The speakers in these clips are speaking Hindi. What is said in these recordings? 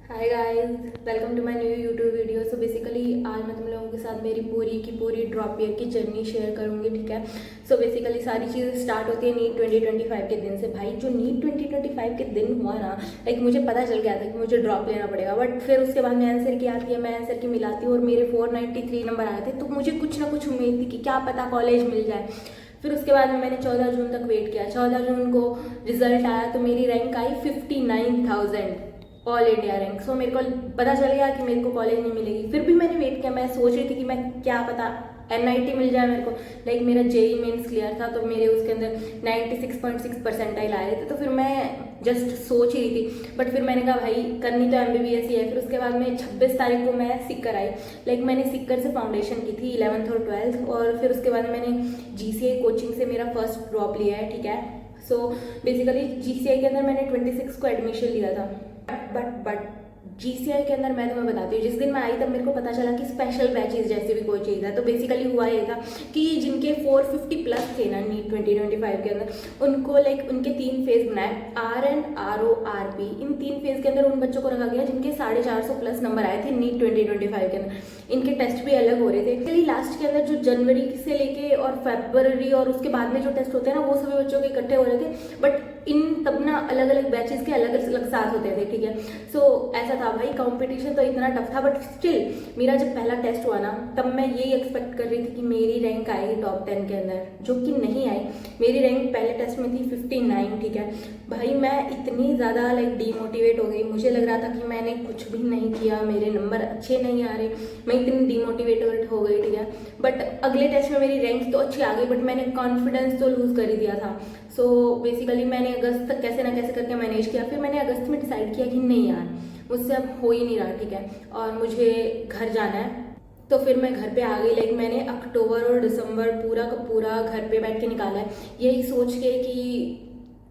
Hi guys, welcome to my new YouTube video. So basically आज मैं तुम लोगों के साथ मेरी पूरी की पूरी ड्रॉप ईयर की जर्नी शेयर करूंगी, ठीक है। सो बेसिकली सारी चीज़ें स्टार्ट होती है नीट 2025 के दिन से। भाई जो नीट 2025 के दिन हुआ ना, लाइक मुझे पता चल गया था कि मुझे ड्रॉप लेना पड़ेगा। बट फिर उसके बाद मैं आंसर की आती है, मैं आंसर की मिलाती हूँ और मेरे 493 नंबर आए थे। तो मुझे कुछ ना कुछ उम्मीद थी कि क्या पता कॉलेज मिल जाए। फिर उसके बाद में मैंने 14 जून तक वेट किया। 14 जून को रिजल्ट आया तो मेरी रैंक आई 59,000 ऑल इंडिया रैंक। सो मेरे को पता चल गया कि मेरे को कॉलेज नहीं मिलेगी। फिर भी मैंने वेट किया। मैं सोच रही थी कि मैं क्या पता एनआईटी मिल जाए मेरे को। लाइक मेरा जेई मेंस क्लियर था तो मेरे उसके अंदर 96.6 परसेंटाइल आए थे। तो फिर मैं जस्ट सोच ही रही थी। बट फिर मैंने कहा भाई करनी तो एमबीबीएस ही है। फिर उसके बाद में 26 तारीख को मैं सिक्कर आई। लाइक मैंने सिक्कर से फाउंडेशन की थी 11th और 12th। और फिर उसके बाद मैंने जीसीए कोचिंग से मेरा फर्स्ट ड्रॉप लिया है, ठीक है। सो बेसिकली जीसीए के अंदर मैंने 26 को एडमिशन लिया था। बट जीसीआई के अंदर मैं तुम्हें बताती हूँ, जिस दिन मैं आई तब मेरे को पता चला कि स्पेशल बैचेज जैसे भी कोई चीज़ है। तो बेसिकली हुआ ये था कि जिनके 450 प्लस थे ना नीट 2025 के अंदर, उनको लाइक उनके 3 फेज बनाए, RN RO RP। इन 3 फेज के अंदर उन बच्चों को रखा गया जिनके 450 प्लस नंबर आए थे नीट 2025 के अंदर। इनके टेस्ट भी अलग हो रहे थे। एक्चुअली लास्ट के अंदर जो जनवरी से लेके और फरवरी और उसके बाद में जो टेस्ट होते हैं ना, वो सभी बच्चों के इकट्ठे हो रहे थे। बट इन तब ना अलग अलग बैचेस के अलग अलग साथ होते थे, ठीक है। सो ऐसा था भाई, कंपटीशन तो इतना टफ था। बट स्टिल मेरा जब पहला टेस्ट हुआ ना, तब मैं यही एक्सपेक्ट कर रही थी कि मेरी रैंक आएगी टॉप 10 के अंदर, जो कि नहीं आई। मेरी रैंक पहले टेस्ट में थी 59, ठीक है। भाई मैं इतनी ज़्यादा लाइक डीमोटिवेट हो गई। मुझे लग रहा था कि मैंने कुछ भी नहीं किया, मेरे नंबर अच्छे नहीं आ रहे, मैं इतनी डीमोटिवेटेड हो गई, ठीक है। बट अगले टेस्ट में मेरी रैंक तो अच्छी आ गई, बट मैंने कॉन्फिडेंस तो लूज़ कर ही दिया था। सो बेसिकली मैंने अगस्त तक कैसे ना कैसे करके मैनेज किया। फिर मैंने अगस्त में डिसाइड किया कि नहीं यार, मुझसे अब हो ही नहीं रहा, ठीक है, और मुझे घर जाना है। तो फिर मैं घर पे आ गई। लाइक मैंने अक्टूबर और दिसंबर पूरा का पूरा घर पे बैठ के निकाला है, यही सोच के कि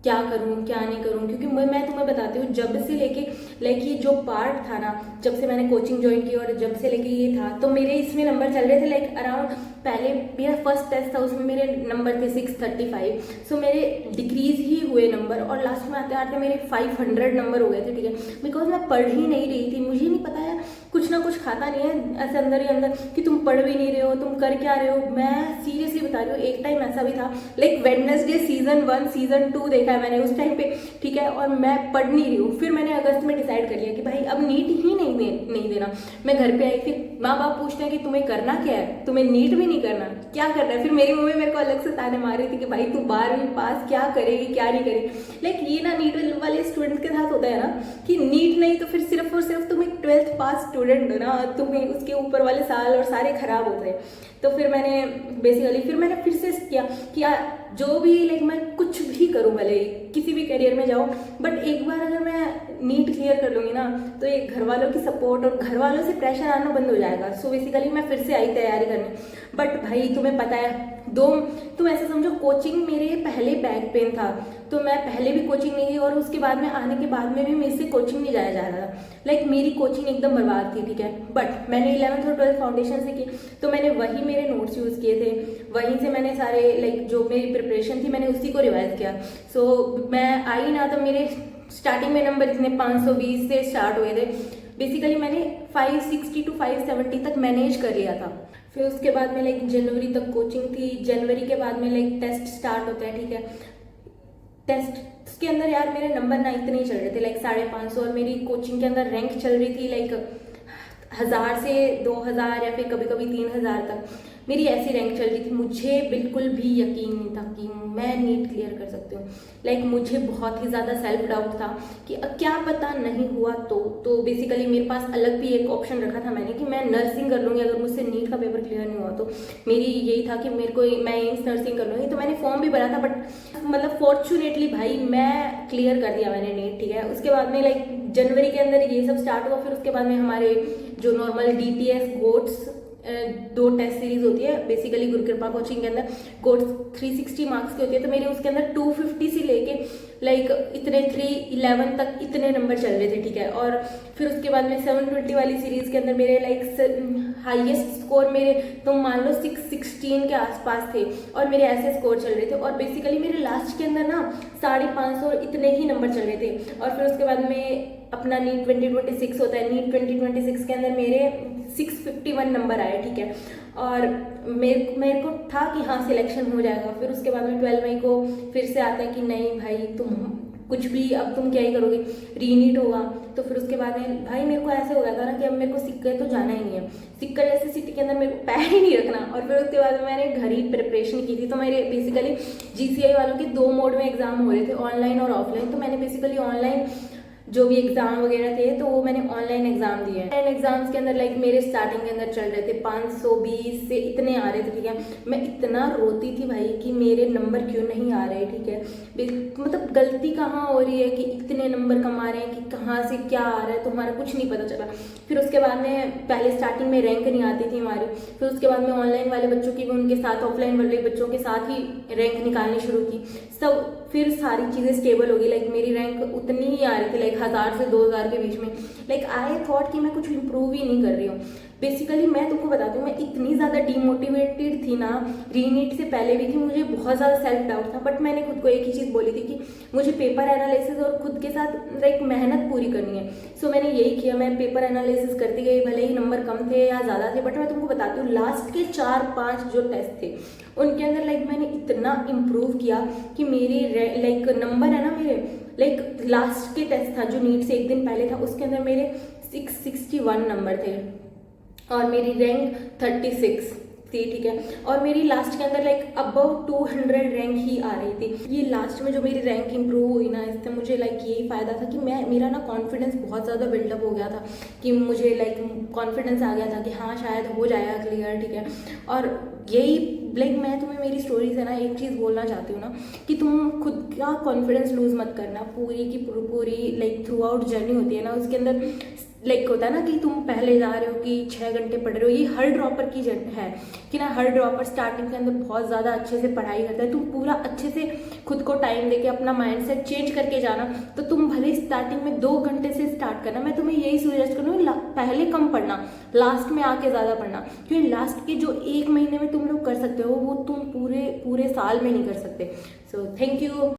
क्या करूं क्या नहीं करूं। क्योंकि मैं तुम्हें बताती हूँ, जब से लेके लाइक ये जो पार्ट था ना, जब से मैंने कोचिंग ज्वाइन की और जब से लेके ये था, तो मेरे इसमें नंबर चल रहे थे लाइक अराउंड। पहले मेरा फर्स्ट टेस्ट था, उसमें मेरे नंबर थे 635। सो मेरे डिक्रीज ही हुए नंबर और लास्ट में आते आते मेरे 500 नंबर हो गए थे, ठीक है। बिकॉज मैं पढ़ ही नहीं रही थी। मुझे नहीं पता है, कुछ ना कुछ खाता नहीं है ऐसे अंदर ही अंदर कि तुम पढ़ भी नहीं रहे हो, तुम कर क्या रहे हो। मैं सीरियसली बता रही हूँ, एक टाइम ऐसा भी था लाइक वेडनेसडे सीजन 1 सीजन 2 देखा है मैंने उस टाइम पे, ठीक है, और मैं पढ़ नहीं रही हूँ। फिर मैंने अगस्त में डिसाइड कर लिया कि भाई अब नीट ही नहीं देना। मैं घर पे आई, फिर माँ बाप पूछते हैं कि तुम्हें करना क्या है, तुम्हें नीट भी नहीं करना, क्या करना है। फिर मेरी मम्मी मेरे को अलग से ताने मार रही थी कि भाई तू 12वीं पास क्या करेगी क्या नहीं करेगी। लाइक ये ना नीट वाले स्टूडेंट के साथ होता है ना कि नीट नहीं तो फिर सिर्फ और सिर्फ तुम एक 12th पास स्टूडेंट हो ना, तुम्हें उसके ऊपर वाले साल और सारे खराब होते हैं। तो फिर मैंने बेसिकली फिर से किया कि यार जो भी लाइक मैं कुछ भी करूँ, भले किसी भी करियर में जाऊँ, बट एक बार अगर मैं नीट क्लियर कर लूँगी ना, तो ये घर वालों की सपोर्ट और घर वालों से प्रेशर आना बंद हो जाएगा। सो बेसिकली मैं फिर से आई तैयारी करने। बट भाई तुम्हें पता है, तुम ऐसे समझो, कोचिंग मेरे पहले बैक पेन था, तो मैं पहले भी कोचिंग नहीं गई और उसके बाद में आने के बाद में भी मेरे से कोचिंग नहीं जाया जा रहा था। लाइक मेरी कोचिंग एकदम बर्बाद थी, ठीक है। बट मैंने 11th और 12th फाउंडेशन से की, तो मैंने वही मेरे नोट्स यूज़ किए थे, वहीं से मैंने सारे लाइक जो मेरी प्रिपरेशन थी मैंने उसी को रिवाइज किया। सो मैं आई ना, तो मेरे स्टार्टिंग में नंबर इतने 520 से स्टार्ट हुए थे। बेसिकली मैंने 560 टू 570 तक मैनेज कर लिया था। फिर उसके बाद में लाइक जनवरी तक कोचिंग थी। जनवरी के बाद में लाइक टेस्ट स्टार्ट होता है, ठीक है। टेस्ट के अंदर यार मेरे नंबर ना इतने ही चल रहे थे लाइक 550, और मेरी कोचिंग के अंदर रैंक चल रही थी लाइक 1000 से 2000 या फिर कभी कभी 3000 तक मेरी ऐसी रैंक चल रही थी। मुझे बिल्कुल भी यकीन नहीं था कि मैं नीट क्लियर कर सकती हूँ। लाइक मुझे बहुत ही ज़्यादा सेल्फ डाउट था कि अब क्या पता नहीं हुआ तो बेसिकली मेरे पास अलग भी एक ऑप्शन रखा था मैंने कि मैं नर्सिंग कर लूँगी अगर मुझसे नीट का पेपर क्लियर नहीं हुआ तो। मेरी यही था कि मेरे को मैं एम्स नर्सिंग कर लूँगी। तो मैंने फॉर्म भी भरा था, बट मतलब फॉर्चुनेटली भाई मैं क्लियर कर दिया मैंने नीट, ठीक है। उसके बाद में लाइक जनवरी के अंदर ये सब स्टार्ट हुआ। फिर उसके बाद में हमारे जो normal DTS goats 2 test series होती है बेसिकली गुरु कृपा कोचिंग के अंदर, गोट्स 360 मार्क्स की होती है। तो मेरे उसके अंदर 250 से लेके लाइक इतने 311 तक इतने नंबर चल रहे थे, ठीक है। और फिर उसके बाद में 720 वाली सीरीज के अंदर मेरे लाइक हाईएस्ट स्कोर मेरे तुम मान लो 616 के आसपास थे, और मेरे ऐसे स्कोर चल रहे थे। और बेसिकली मेरे लास्ट के अंदर ना 550 इतने ही नंबर चल रहे थे। और फिर उसके बाद में अपना नीट 2026 होता है, नीट 2026 के अंदर मेरे 651 नंबर आए, ठीक है। और मेरे को था कि हाँ सिलेक्शन हो जाएगा। फिर उसके बाद में 12 मई को फिर से आता है कि नहीं भाई तुम कुछ भी, अब तुम क्या ही करोगे, रीनीट होगा। तो फिर उसके बाद में भाई मेरे को ऐसे हो गया था ना कि अब मेरे को सिक्कर तो जाना ही नहीं है, सिक्कर जैसे सिटी के अंदर मेरे को पैर ही नहीं रखना। और फिर उसके बाद में मैंने घर ही प्रिपरेशन की थी। तो मेरे बेसिकली GCI वालों के 2 मोड में एग्जाम हो रहे थे, ऑनलाइन और ऑफलाइन। तो मैंने बेसिकली ऑनलाइन जो भी एग्जाम वगैरह थे तो वो मैंने ऑनलाइन एग्जाम दिए। ऑनलाइन एग्जाम्स के अंदर लाइक मेरे स्टार्टिंग के अंदर चल रहे थे 520 से इतने आ रहे थे, ठीक है। मैं इतना रोती थी भाई कि मेरे नंबर क्यों नहीं आ रहे, ठीक है। मतलब गलती कहाँ हो रही है कि इतने नंबर कम आ रहे हैं, कि कहाँ से क्या आ रहा है, तो हमारा कुछ नहीं पता चला। फिर उसके बाद में पहले स्टार्टिंग में रैंक नहीं आती थी हमारी। फिर उसके बाद में ऑनलाइन वाले बच्चों की भी उनके साथ, ऑफलाइन वाले बच्चों के साथ ही रैंक निकालनी शुरू की। सब फिर सारी चीज़ें स्टेबल हो गई। लाइक मेरी रैंक उतनी ही आ रही थी, लाइक 1000 से 2000 के बीच में। लाइक आई थॉट कि मैं कुछ इम्प्रूव ही नहीं कर रही हूँ। बेसिकली मैं तुमको बताती हूँ, मैं इतनी ज़्यादा डीमोटिवेटेड थी ना, रीनीट से पहले भी थी, मुझे बहुत ज़्यादा सेल्फ डाउट था। बट मैंने खुद को एक ही चीज़ बोली थी कि मुझे पेपर एनालिसिस और खुद के साथ लाइक मेहनत पूरी करनी है। सो मैंने यही किया, मैं पेपर एनालिसिस करती गई, भले ही नंबर कम थे या ज़्यादा थे। बट मैं तुमको बताती हूँ, लास्ट के 4-5 जो टेस्ट थे उनके अंदर लाइक मैंने इतना इम्प्रूव किया कि मेरी लाइक नंबर है ना मेरे, लाइक लास्ट के टेस्ट था जो नीट से एक दिन पहले था, उसके अंदर मेरे 661 नंबर थे और मेरी रैंक 36 थी, ठीक है। और मेरी लास्ट के अंदर लाइक अबव 200 रैंक ही आ रही थी। ये लास्ट में जो मेरी रैंक इंप्रूव हुई ना, इससे मुझे लाइक यही फ़ायदा था कि मेरा ना कॉन्फिडेंस बहुत ज़्यादा बिल्डअप हो गया था, कि मुझे लाइक कॉन्फिडेंस आ गया था कि हाँ शायद हो जाएगा क्लियर, ठीक है। और यही लाइक मैं तुम्हें मेरी स्टोरी से ना एक चीज़ बोलना चाहती हूँ ना, कि तुम खुद का कॉन्फिडेंस लूज मत करना। पूरी की पूरी लाइक थ्रू आउट जर्नी होती है ना, उसके अंदर लाइक होता है ना कि तुम पहले जा रहे हो कि 6 घंटे पढ़ रहे हो। ये हर ड्रॉपर की है कि ना, हर ड्रॉपर स्टार्टिंग के अंदर बहुत ज़्यादा अच्छे से पढ़ाई करता है। तुम पूरा अच्छे से खुद को टाइम देके अपना माइंडसेट चेंज करके जाना। तो तुम भले स्टार्टिंग में 2 घंटे से स्टार्ट करना, मैं तुम्हें यही सजेस्ट करूँगी पहले कम पढ़ना, लास्ट में आके ज़्यादा पढ़ना। क्योंकि लास्ट के जो 1 महीने में तुम लोग कर सकते हो वो तुम पूरे साल में नहीं कर सकते। So thank you.